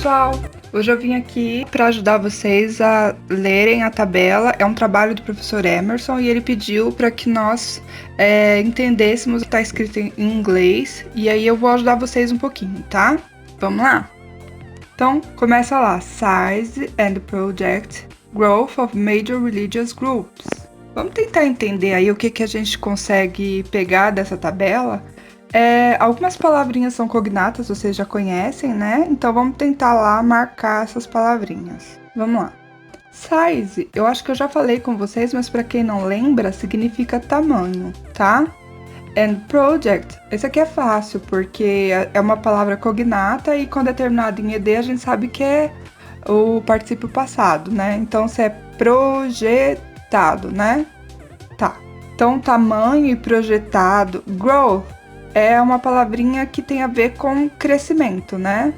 pessoal! Hoje eu vim aqui para ajudar vocês a lerem a tabela. É um trabalho do professor Emerson e ele pediu para que nós entendêssemos o que está escrito em inglês. E aí eu vou ajudar vocês um pouquinho, tá? Vamos lá? Então, começa lá. Size and project growth of major religious groups. Vamos tentar entender aí o que a gente consegue pegar dessa tabela. Algumas palavrinhas são cognatas, vocês já conhecem, né? Então vamos tentar lá marcar essas palavrinhas. Vamos lá. Size, eu acho que eu já falei com vocês, mas para quem não lembra, significa tamanho, tá? And project, esse aqui é fácil, porque é uma palavra cognata e quando é terminado em ED a gente sabe que é o particípio passado, né? Então se é projetado, né? Tá. Então tamanho e projetado, growth, é uma palavrinha que tem a ver com crescimento, né?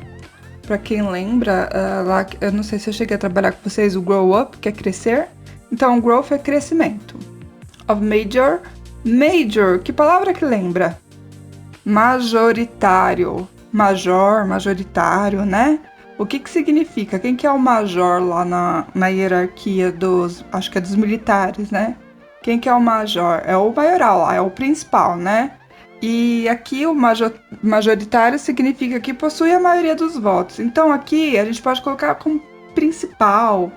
Pra quem lembra, lá, eu não sei se eu cheguei a trabalhar com vocês, o grow up, que é crescer. Então, growth é crescimento. Of major, que palavra que lembra? Majoritário, majoritário, né? O que significa? Quem que é o major lá na hierarquia acho que é dos militares, né? Quem que é o major? É o maioral lá, é o principal, né? E aqui o majoritário significa que possui a maioria dos votos. Então aqui a gente pode colocar como principais,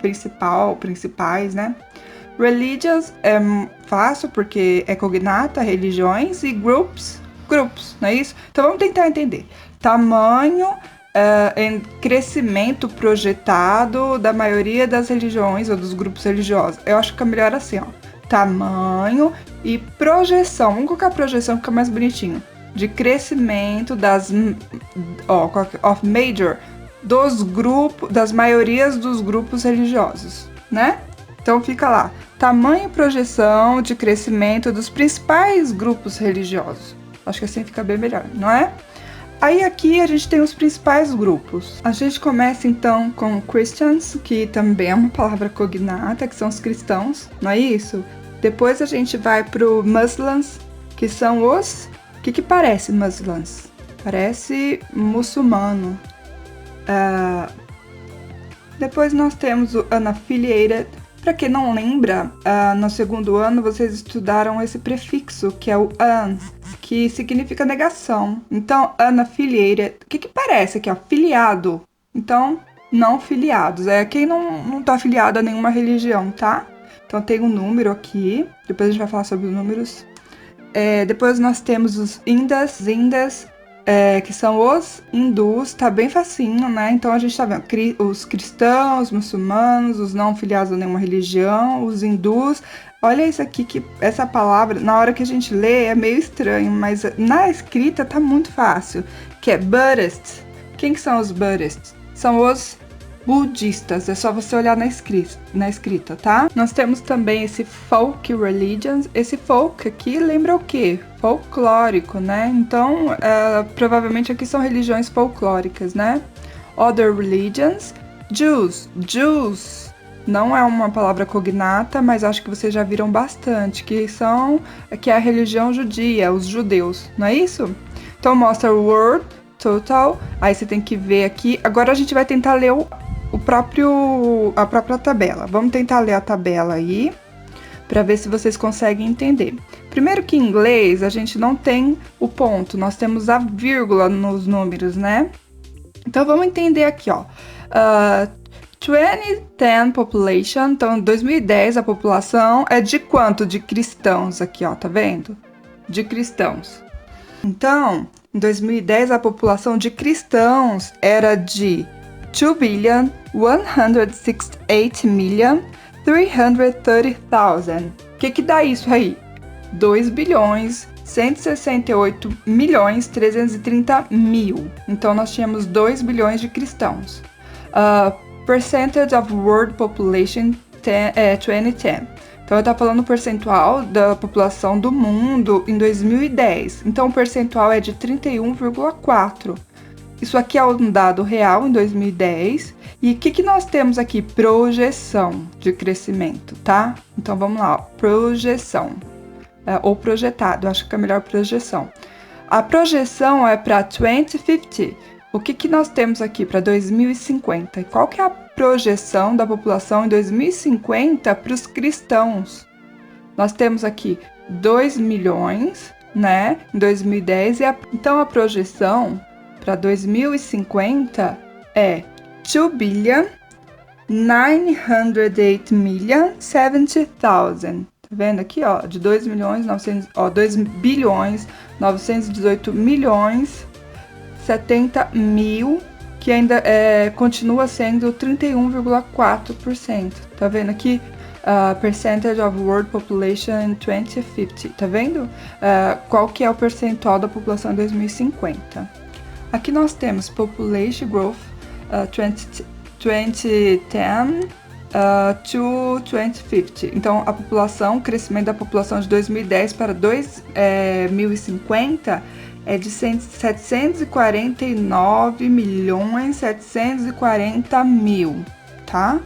né? Religions é fácil porque é cognata, religiões, e grupos, não é isso? Então vamos tentar entender. Tamanho em crescimento projetado da maioria das religiões ou dos grupos religiosos. Eu acho que é melhor assim, ó. Tamanho e projeção. Vamos colocar projeção, fica mais bonitinho. De crescimento of major, dos grupos, das maiorias dos grupos religiosos, né? Então fica lá. Tamanho e projeção de crescimento dos principais grupos religiosos. Acho que assim fica bem melhor, não é? Aí aqui a gente tem os principais grupos. A gente começa então com Christians, que também é uma palavra cognata, que são os cristãos, não é isso? Depois a gente vai pro Muslims, que são os... O que parece Muslims? Parece muçulmano. Depois nós temos o Unaffiliated. Para quem não lembra, no segundo ano vocês estudaram esse prefixo, que é o un, que significa negação. Então, unaffiliated, o que parece aqui, ó? Filiado. Então, não filiados. É quem não tá afiliado a nenhuma religião, tá? Então, tem um número aqui. Depois a gente vai falar sobre os números. Depois nós temos os indas, que são os hindus. Tá bem facinho, né? Então, a gente tá vendo os cristãos, muçulmanos, os não filiados a nenhuma religião, os hindus. Olha isso aqui, que essa palavra, na hora que a gente lê, é meio estranho, mas na escrita tá muito fácil. Que é Buddhists. Quem que são os Buddhists? São os budistas, é só você olhar na escrita, tá? Nós temos também esse folk religions. Esse folk aqui lembra o quê? Folclórico, né? Então, provavelmente aqui são religiões folclóricas, né? Other religions. Jews não é uma palavra cognata, mas acho que vocês já viram bastante, que é a religião judia, os judeus, não é isso? Então mostra o word, total, aí você tem que ver aqui. Agora a gente vai tentar ler a própria tabela. Vamos tentar ler a tabela aí, para ver se vocês conseguem entender. Primeiro que em inglês a gente não tem o ponto, nós temos a vírgula nos números, né? Então vamos entender aqui, ó. 2010 population, então em 2010 a população é de quanto? De cristãos aqui, ó, tá vendo? De cristãos. Então, em 2010 a população de cristãos era de 2.168.330.000. O que dá isso aí? 2.168.330.000. Então, nós tínhamos 2 bilhões de cristãos. Percentage of world population 2010. Então, eu estou falando o percentual da população do mundo em 2010. Então, o percentual é de 31,4%. Isso aqui é um dado real em 2010. E o que nós temos aqui? Projeção de crescimento, tá? Então, vamos lá. Ó. Projeção. Ou projetado, acho que é melhor projeção. A projeção é para 2050. O que nós temos aqui para 2050? Qual que é a projeção da população em 2050 para os cristãos? Nós temos aqui 2 milhões, né, em 2010, então a projeção para 2050 é 2 billion 908 million 70,000. Tá vendo aqui, ó, de 2 milhões 900, ó, 2 bilhões 918 milhões 70 mil, que ainda continua sendo 31,4%. Tá vendo aqui? Percentage of world population in 2050. Tá vendo? Qual que é o percentual da população em 2050? Aqui nós temos population growth 2010 to 2050. Então, a população, o crescimento da população de 2010 para 2050 é de 749 milhões 740 mil, tá?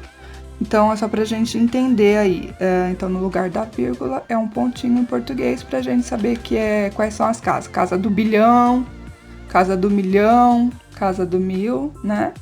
Então, é só pra gente entender aí. Então, no lugar da vírgula, é um pontinho em português pra gente saber quais são as casas. Casa do bilhão, casa do milhão, casa do mil, né?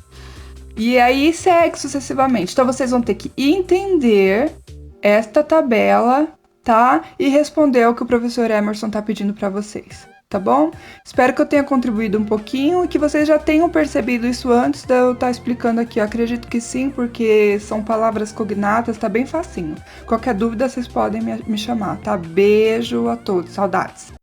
E aí, segue sucessivamente. Então, vocês vão ter que entender esta tabela, tá? E responder ao que o professor Emerson tá pedindo pra vocês. Tá bom? Espero que eu tenha contribuído um pouquinho e que vocês já tenham percebido isso antes de eu estar explicando aqui. Eu acredito que sim, porque são palavras cognatas, tá bem facinho. Qualquer dúvida, vocês podem me chamar, tá? Beijo a todos, saudades!